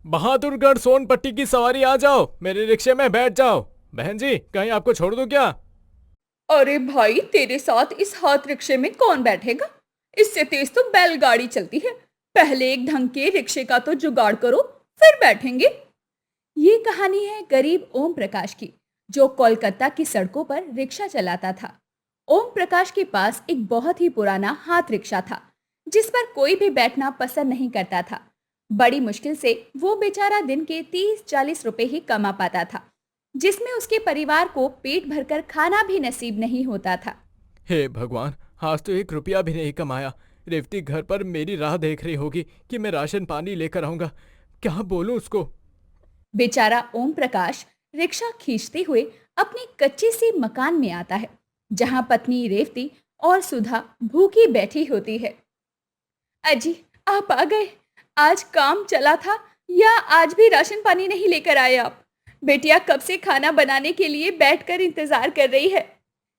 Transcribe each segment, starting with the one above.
बहादुरगढ़ सोनपट्टी की सवारी आ जाओ, मेरे रिक्शे में बैठ जाओ। बहन जी, कहीं आपको छोड़ दूं क्या? अरे भाई, तेरे साथ इस हाथ रिक्शे में कौन बैठेगा? इससे तेज तो बैलगाड़ी चलती है। पहले एक ढंग के रिक्शे का तो जुगाड़ करो, फिर बैठेंगे। ये कहानी है गरीब ओम प्रकाश की, जो कोलकाता की सड़कों पर रिक्शा चलाता था। ओम प्रकाश के पास एक बहुत ही पुराना हाथ रिक्शा था, जिस पर कोई भी बैठना पसंद नहीं करता था। बड़ी मुश्किल से वो बेचारा दिन के 30-40 रुपए ही कमा पाता था, जिसमें उसके परिवार को पेट भरकर खाना भी नसीब नहीं होता था। हे भगवान, आज तो 1 रुपया भी नहीं कमाया। रेवती घर पर मेरी राह देख रही होगी कि मैं राशन पानी लेकर आऊंगा। क्या बोलूं उसको? बेचारा ओम प्रकाश रिक्शा खींचते हुए अपनी कच्ची सी मकान में आता है, जहां पत्नी रेवती और सुधा भूखी बैठी होती है। अजी, आप आ गए। आज काम चला था या आज भी राशन पानी नहीं लेकर आए आप? बेटिया कब से खाना बनाने के लिए बैठकर इंतजार कर रही है।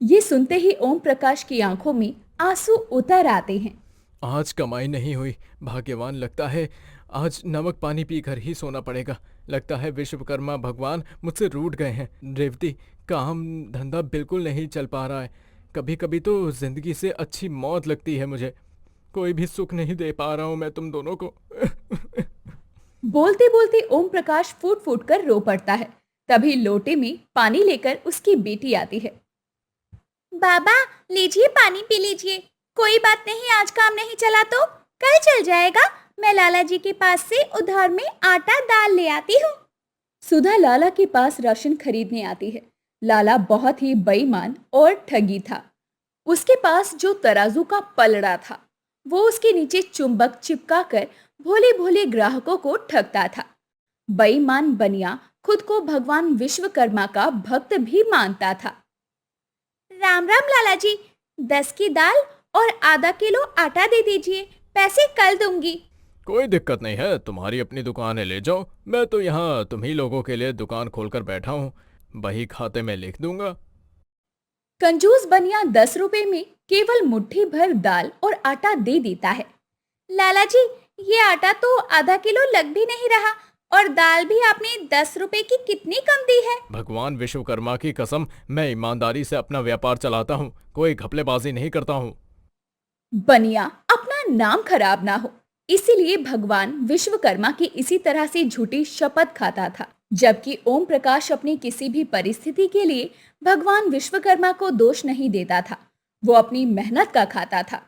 ये सुनते ही ओम प्रकाश की आंखों में आंसू उतर आते हैं। आज कमाई नहीं हुई। भाग्यवान लगता है। आज नमक पानी पीकर ही सोना पड़ेगा। लगता है विश्वकर्मा भगवान मुझसे रूठ गए हैं। रेवती, काम धंधा बिल्कुल नहीं चल पा रहा है। कभी कभी तो जिंदगी से अच्छी मौत लगती है मुझे। कोई भी सुख नहीं दे पा रहा हूं मैं तुम दोनों को। बोलते बोलते ओम प्रकाश फूट फूट कर रो पड़ता है। तभी लोटे में पानी लेकर उसकी बेटी आती है। बाबा, लीजिए पानी पी लीजिए। कोई बात नहीं, आज काम नहीं चला तो कल चल जाएगा। मैं लाला जी के पास से उधार में आटा दाल ले आती हूँ। सुधा लाला के पास राशन खरीदने आती है। लाला बहुत ही बेईमान और ठगी था। उसके पास जो तराजू का पलड़ा था, वो उसके नीचे चुंबक चिपका कर भोले भोले ग्राहकों को ठगता था। बेईमान बनिया खुद को भगवान विश्वकर्मा का भक्त भी मानता था। राम राम लाला जी, 10 की दाल और आधा किलो आटा दे दीजिए, पैसे कल दूंगी। कोई दिक्कत नहीं है, तुम्हारी अपनी दुकान है, ले जाओ। मैं तो यहाँ तुम्ही लोगों के लिए दुकान खोलकर बैठा हूँ। बही खाते में लिख दूंगा। कंजूस बनिया 10 रुपए में केवल मुट्ठी भर दाल और आटा दे देता है। लाला जी, ये आटा तो आधा किलो लग भी नहीं रहा, और दाल भी आपने 10 रुपए की कितनी कम दी है। भगवान विश्वकर्मा की कसम, मैं ईमानदारी से अपना व्यापार चलाता हूँ, कोई घपलेबाजी नहीं करता हूँ। बनिया अपना नाम खराब ना हो, इसीलिए भगवान विश्वकर्मा की इसी तरह से झूठी शपथ खाता था। जबकि ओम प्रकाश अपनी किसी भी परिस्थिति के लिए भगवान विश्वकर्मा को दोष नहीं देता था, वो अपनी मेहनत का खाता था।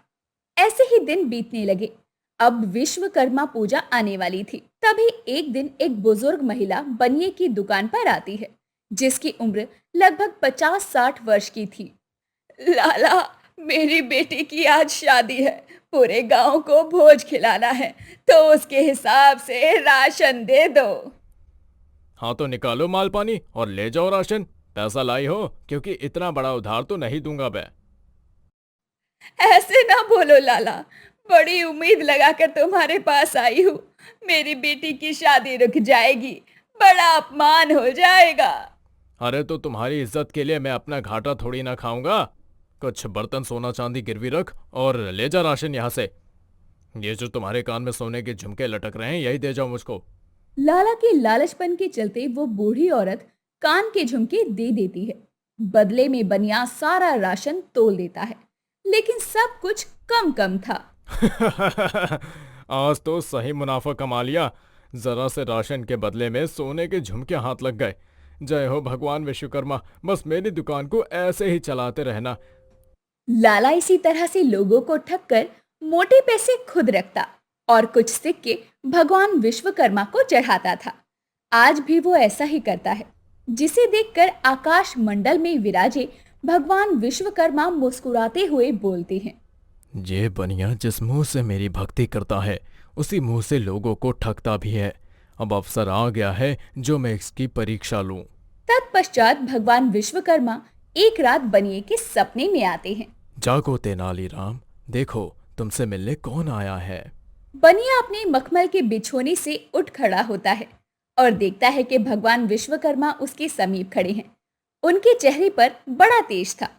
ऐसे ही दिन बीतने लगे। अब विश्वकर्मा पूजा आने वाली थी। तभी एक दिन एक बुजुर्ग महिला बनिए की दुकान पर आती है, जिसकी उम्र लगभग 50-60 वर्ष की थी। लाला, मेरी बेटी की आज शादी है। पूरे गांव को भोज खिलाना है, तो उसके हिसाब से राशन दे दो। हाँ तो निकालो माल पानी और ले जाओ राशन। पैसा लाई हो? क्योंकि इतना बड़ा उधार तो नहीं दूंगा मैं। ऐसे ना बोलो लाला, बड़ी उम्मीद लगाकर तुम्हारे पास आई हूँ। मेरी बेटी की शादी रुक जाएगी, बड़ा अपमान हो जाएगा। अरे तो तुम्हारी इज्जत के लिए मैं अपना घाटा थोड़ी ना खाऊंगा। कुछ बर्तन सोना चांदी गिरवी रख और ले जा राशन यहाँ से। ये जो तुम्हारे कान में सोने के झुमके लटक रहे हैं, यही दे जाओ मुझको। लाला के लालचपन के चलते वो बूढ़ी औरत कान के झुमके दे देती है। बदले में बनिया सारा राशन तोल देता है, लेकिन सब कुछ कम कम था। आज तो सही मुनाफा कमा लिया। जरा से राशन के बदले में सोने के झुमके हाथ लग गए। जय हो भगवान विश्वकर्मा, बस मेरी दुकान को ऐसे ही चलाते रहना। लाला इसी तरह से लोगों को ठग कर मोटे पैसे खुद रखता और कुछ सिक्के भगवान विश्वकर्मा को चढ़ाता था। आज भी वो ऐसा ही करता है, जिसे देखकर आकाश मंडल में विराजे भगवान विश्वकर्मा मुस्कुराते हुए बोलते हैं। ये बनिया जिस मुंह से मेरी भक्ति करता है, उसी मुंह से लोगों को ठगता भी है। अब अवसर आ गया है जो मैं इसकी परीक्षा लूं। तत्पश्चात भगवान विश्वकर्मा एक रात बनिए के सपने में आते हैं। जागो तेनालीराम, देखो तुमसे मिलने कौन आया है। बनिया अपने मखमल के बिछोने से उठ खड़ा होता है और देखता है कि भगवान विश्वकर्मा उसके समीप खड़े हैं। उनके चेहरे पर बड़ा तेज था।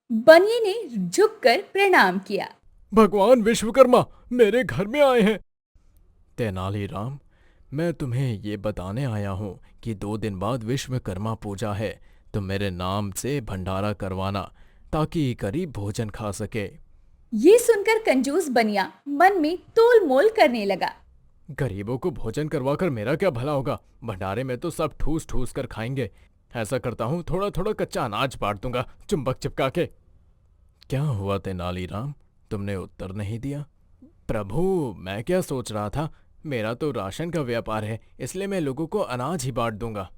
बनिए ने झुककर प्रणाम किया। भगवान विश्वकर्मा मेरे घर में आए हैं। तेनालीराम, मैं तुम्हें ये बताने आया हूँ कि 2 दिन बाद विश्वकर्मा पूजा है। तुम मेरे नाम से भंडारा करवाना ताकि गरीब भोजन खा सके। ये सुनकर कंजूस बनिया मन में तोल मोल करने लगा। गरीबों को भोजन करवाकर मेरा क्या भला होगा? भंडारे में तो सब ठूस ठूस कर खाएंगे। ऐसा करता हूँ, थोड़ा थोड़ा कच्चा अनाज बांट दूंगा चुंबक चिपका के। क्या हुआ तेनालीराम, तुमने उत्तर नहीं दिया? प्रभु, मैं क्या सोच रहा था, मेरा तो राशन का व्यापार है, इसलिए मैं लोगों को अनाज ही बांट दूंगा।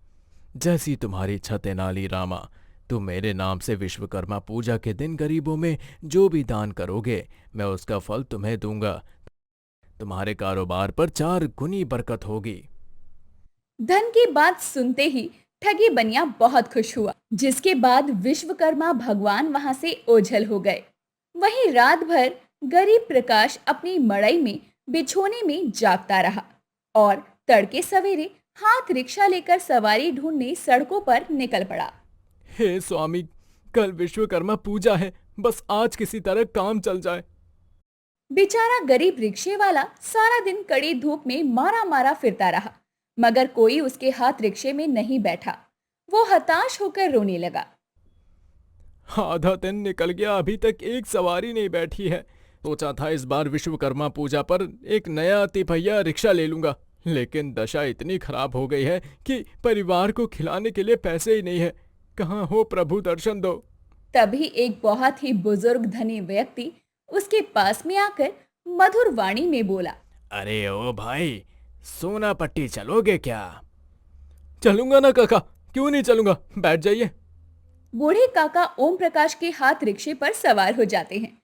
जैसी तुम्हारी इच्छा तेनालीरामा। तुम मेरे नाम से विश्वकर्मा पूजा के दिन गरीबों में जो भी दान करोगे, मैं उसका फल तुम्हें दूंगा। तुम्हारे कारोबार पर 4 गुनी बरकत होगी। धन की बात सुनते ही ठगी बनिया बहुत खुश हुआ, जिसके बाद विश्वकर्मा भगवान वहां से ओझल हो गए। वहीं रात भर गरीब प्रकाश अपनी मड़ई में बिछोने में जागता रहा और तड़के सवेरे हाथ रिक्शा लेकर सवारी ढूंढने सड़कों पर निकल पड़ा। हे स्वामी, कल विश्वकर्मा पूजा है, बस आज किसी तरह काम चल जाए। बेचारा गरीब रिक्शे वाला सारा दिन कड़ी धूप में मारा मारा फिरता रहा, मगर कोई उसके हाथ रिक्शे में नहीं बैठा। वो हताश होकर रोने लगा। आधा दिन निकल गया, अभी तक एक सवारी नहीं बैठी है। सोचा था इस बार विश्वकर्मा पूजा पर एक नया तिपहिया रिक्शा ले लूंगा, लेकिन दशा इतनी खराब हो गई है कि परिवार को खिलाने के लिए पैसे ही नहीं है। कहाँ हो प्रभु, दर्शन दो। तभी एक बहुत ही बुजुर्ग धनी व्यक्ति उसके पास में आकर मधुर वाणी में बोला। अरे ओ भाई, सोना पट्टी चलोगे क्या? चलूंगा ना काका, क्यों नहीं चलूंगा, बैठ जाइए। बूढ़े काका ओम प्रकाश के हाथ रिक्शे पर सवार हो जाते हैं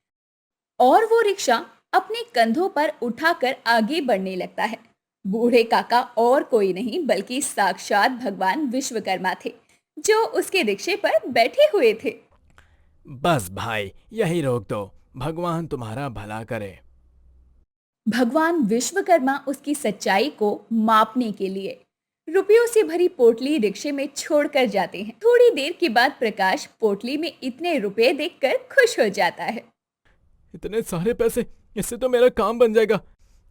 और वो रिक्शा अपने कंधों पर उठाकर आगे बढ़ने लगता है। बूढ़े काका और कोई नहीं बल्कि साक्षात भगवान विश्वकर्मा थे, जो उसके रिक्शे पर बैठे हुए थे। बस भाई, यही रोक दो, भगवान तुम्हारा भला करे। भगवान विश्वकर्मा उसकी सच्चाई को मापने के लिए रुपयों से भरी पोटली रिक्शे में छोड़कर जाते हैं। थोड़ी देर के बाद प्रकाश पोटली में इतने रुपए देखकर खुश हो जाता है। इतने सारे पैसे, इससे तो मेरा काम बन जाएगा।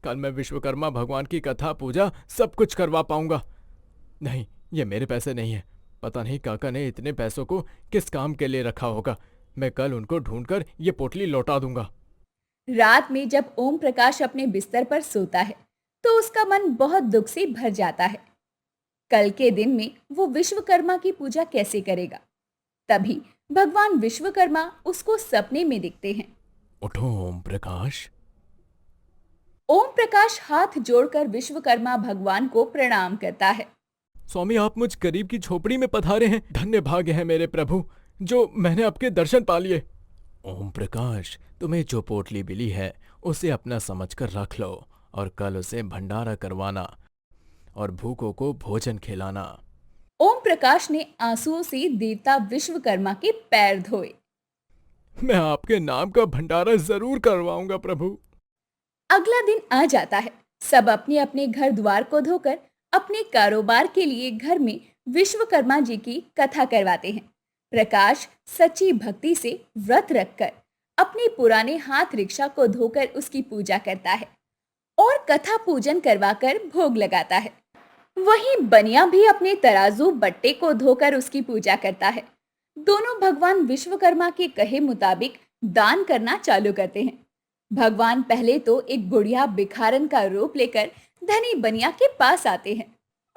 कल मैं विश्वकर्मा भगवान की कथा पूजा सब कुछ करवा पाऊंगा। नहीं, ये मेरे पैसे नहीं है। पता नहीं काका ने इतने पैसों को किस काम के लिए रखा होगा। मैं कल उनको ढूंढकर ये पोटली लौटा दूंगा। रात में जब ओम प्रकाश अपने बिस्तर पर सोता है तो उसका मन बहुत दुख से भर जाता है। कल के दिन में वो विश्वकर्मा की पूजा कैसे करेगा? तभी भगवान विश्वकर्मा उसको सपने में दिखते हैं। उठो ओम प्रकाश। ओम प्रकाश हाथ जोड़कर विश्वकर्मा भगवान को प्रणाम करता है। स्वामी, आप मुझ गरीब की झोपड़ी में पधारे हैं। धन्य भाग्य है मेरे प्रभु, जो मैंने आपके दर्शन पा लिए। ओम प्रकाश, तुम्हें जो पोटली मिली है उसे अपना समझकर रख लो और कल उसे भंडारा करवाना और भूखों को भोजन खिलाना। ओम प्रकाश ने आंसुओं से देवता विश्वकर्मा के पैर धोए। मैं आपके नाम का भंडारा जरूर करवाऊंगा प्रभु। अगला दिन आ जाता है। सब अपने अपने घर द्वार को धोकर अपने कारोबार के लिए घर में विश्वकर्मा जी की कथा करवाते हैं। प्रकाश सच्ची भक्ति से व्रत रखकर अपने पुराने हाथ रिक्शा को धोकर उसकी पूजा करता है और कथा पूजन करवाकर भोग लगाता है। वहीं बनिया भी अपने तराजू बट्टे को धोकर उसकी पूजा करता है। दोनों भगवान विश्वकर्मा के कहे मुताबिक दान करना चालू करते हैं। भगवान पहले तो एक बुढ़िया भिखारन का रूप लेकर धनी बनिया के पास आते हैं।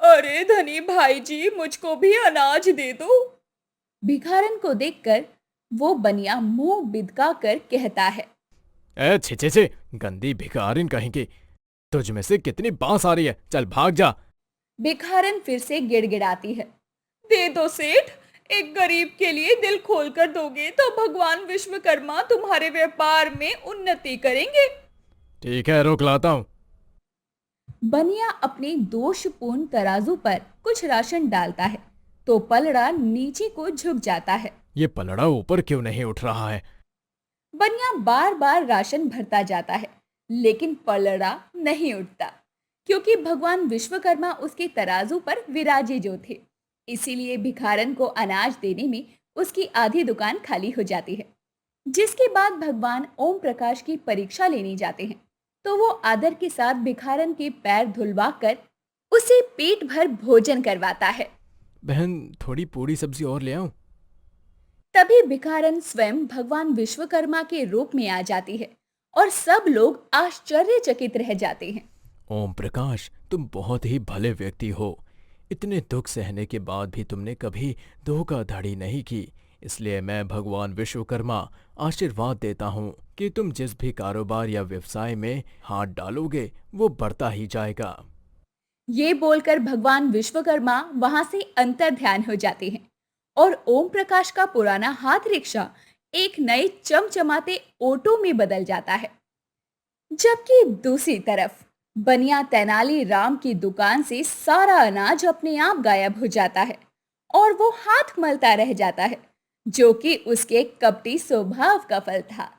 अरे धनी भाई जी, मुझको भी अनाज दे दो। भिखारन को देखकर वो बनिया मुंह बिदका कर कहता है। ए छे छे छे, गंदी भिखारिन कहेंगे, तुझ में से कितनी बांस आ रही है, चल भाग जा। भिखारन फिर से गिड़गिड़ाती है। दे दो सेठ, एक गरीब के लिए दिल खोलकर दोगे तो भगवान विश्वकर्मा तुम्हारे व्यापार में उन्नति करेंगे। ठीक है, रोक लाता हूँ। बनिया अपने दोषपूर्ण तराजू पर कुछ राशन डालता है तो पलड़ा नीचे को झुक जाता है। ये पलड़ा ऊपर क्यों नहीं उठ रहा है? बनिया बार बार राशन भरता जाता है लेकिन पलड़ा नहीं उठता, क्योंकि भगवान विश्वकर्मा उसके तराजू पर विराजे जो थे। इसीलिए भिखारन को अनाज देने में उसकी आधी दुकान खाली हो जाती है। जिसके बाद भगवान ओम प्रकाश की परीक्षा लेने जाते हैं तो वो आदर के साथ भिखारन के पैर धुलवा कर उसे पेट भर भोजन करवाता है। बहन, थोड़ी पूरी सब्जी और ले आऊं? तभी भिखारन स्वयं भगवान विश्वकर्मा के रूप में आ जाती है और सब लोग आश्चर्यचकित रह जाते हैं। ओम प्रकाश, तुम बहुत ही भले व्यक्ति हो। इतने दुख सहने के बाद भी तुमने कभी धोखाधड़ी नहीं की। इसलिए मैं भगवान विश्वकर्मा आशीर्वाद देता हूँ कि तुम जिस भी कारोबार या व्यवसाय में हाथ डालोगे वो बढ़ता ही जाएगा। ये बोलकर भगवान विश्वकर्मा वहां से अंतर ध्यान हो जाते हैं और ओम प्रकाश का पुराना हाथ रिक्शा एक नए चमचमाते ऑटो में बदल जाता है। जबकि दूसरी तरफ बनिया तेनाली राम की दुकान से सारा अनाज अपने आप गायब हो जाता है और वो हाथ मलता रह जाता है, जो कि उसके कपटी स्वभाव का फल था।